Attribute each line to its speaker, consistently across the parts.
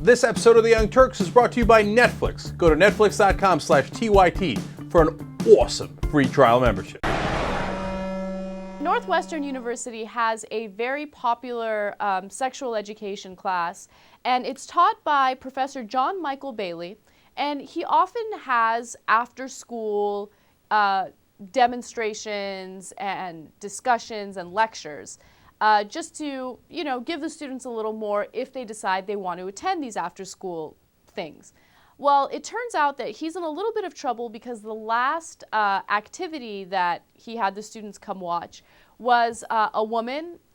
Speaker 1: This episode of The Young Turks is brought to you by Netflix. Go to netflix.com/TYT for an awesome free trial membership.
Speaker 2: Northwestern University has a very popular sexual education class, and it's taught by Professor John Michael Bailey, and he often has after-school demonstrations and discussions and lectures just to, give the students a little more if they decide they want to attend these after-school things. Well, it turns out that he's in a little bit of trouble because the last activity that he had the students come watch was a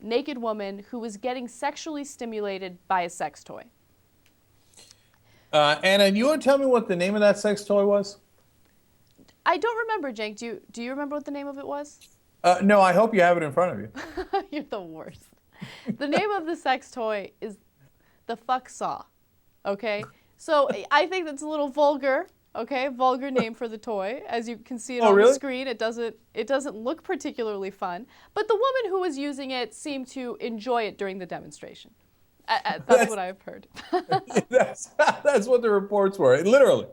Speaker 2: naked woman, who was getting sexually stimulated by a sex toy.
Speaker 3: Anna, you want to tell me what the name of that sex toy was?
Speaker 2: I don't remember, Cenk. Do you remember what the name of it was?
Speaker 3: No, I hope you have it in front of you.
Speaker 2: You're the worst. The name of the sex toy is the fuck saw, okay? So I think that's a little vulgar, okay? Vulgar name for the toy. As you can see it on the screen, it doesn't look particularly fun. But the woman who was using it seemed to enjoy it during the demonstration. That's what I've heard.
Speaker 3: That's what the reports were, literally.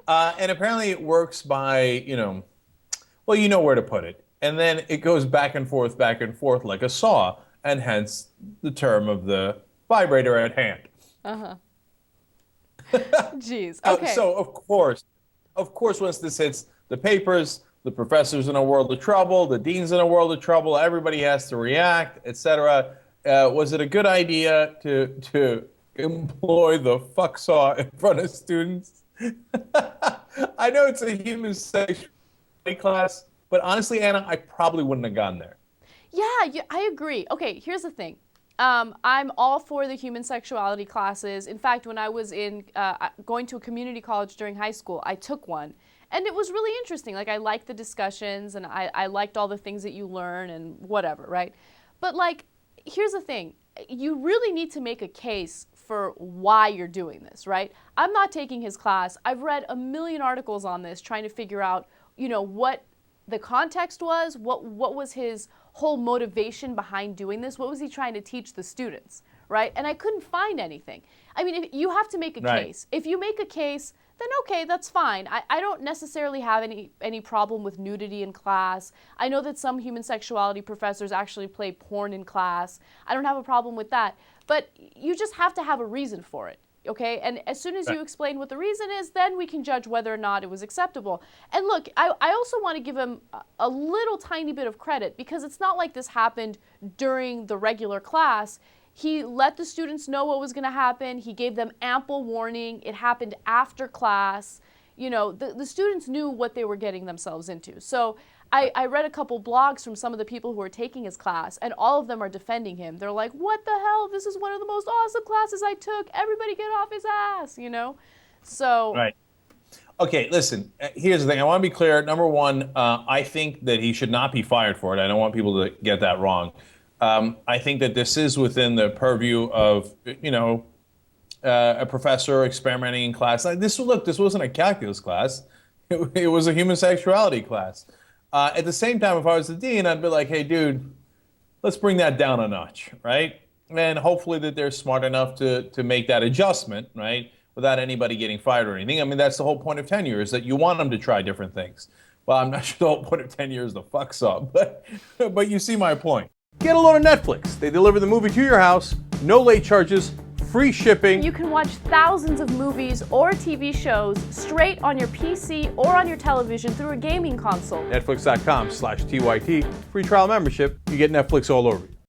Speaker 3: And apparently it works by, well, you know where to put it. And then it goes back and forth like a saw, and hence the term of the vibrator at hand.
Speaker 2: Uh-huh. Jeez. Okay.
Speaker 3: So of course, once this hits the papers, the professor's in a world of trouble, the dean's in a world of trouble, everybody has to react, etc. Was it a good idea to employ the fuck saw in front of students? I know it's a human sexuality class, but honestly, Anna, I probably wouldn't have gone there.
Speaker 2: Yeah, I agree. Okay, here's the thing. I'm all for the human sexuality classes. In fact, when I was going to a community college during high school, I took one. And it was really interesting. Like, I liked the discussions, and I liked all the things that you learn and whatever, right? But, here's the thing. You really need to make a case for why you're doing this, right? I'm not taking his class. I've read a million articles on this trying to figure out, what the context was, what was his whole motivation behind doing this, what was he trying to teach the students, right? And I couldn't find anything. I mean, you have to make a case. If you make a case, then okay, that's fine. I don't necessarily have any problem with nudity in class. I know that some human sexuality professors actually play porn in class. I don't have a problem with that. But you just have to have a reason for it. Okay, and as soon as you explain what the reason is, then we can judge whether or not it was acceptable. And look, I also want to give him a little tiny bit of credit, because it's not like this happened during the regular class. He let the students know what was going to happen. He gave them ample warning. It happened after class. The students knew what they were getting themselves into. So I read a couple blogs from some of the people who are taking his class, and all of them are defending him. They're like, what the hell? This is one of the most awesome classes I took. Everybody get off his ass, So.
Speaker 3: Right. Okay, listen, here's the thing. I want to be clear. Number one, I think that he should not be fired for it. I don't want people to get that wrong. I think that this is within the purview of, a professor experimenting in class. This wasn't a calculus class. It was a human sexuality class. At the same time, if I was the dean, I'd be like, hey, dude, let's bring that down a notch, right? And hopefully that they're smart enough to make that adjustment, right, without anybody getting fired or anything. I mean, that's the whole point of tenure, is that you want them to try different things. Well, I'm not sure the whole point of tenure is the fuck saw, but you see my point.
Speaker 1: Get a load of Netflix. They deliver the movie to your house, no late charges, free shipping.
Speaker 2: You can watch thousands of movies or TV shows straight on your PC or on your television through a gaming console.
Speaker 1: Netflix.com/TYT. Free trial membership. You get Netflix all over you.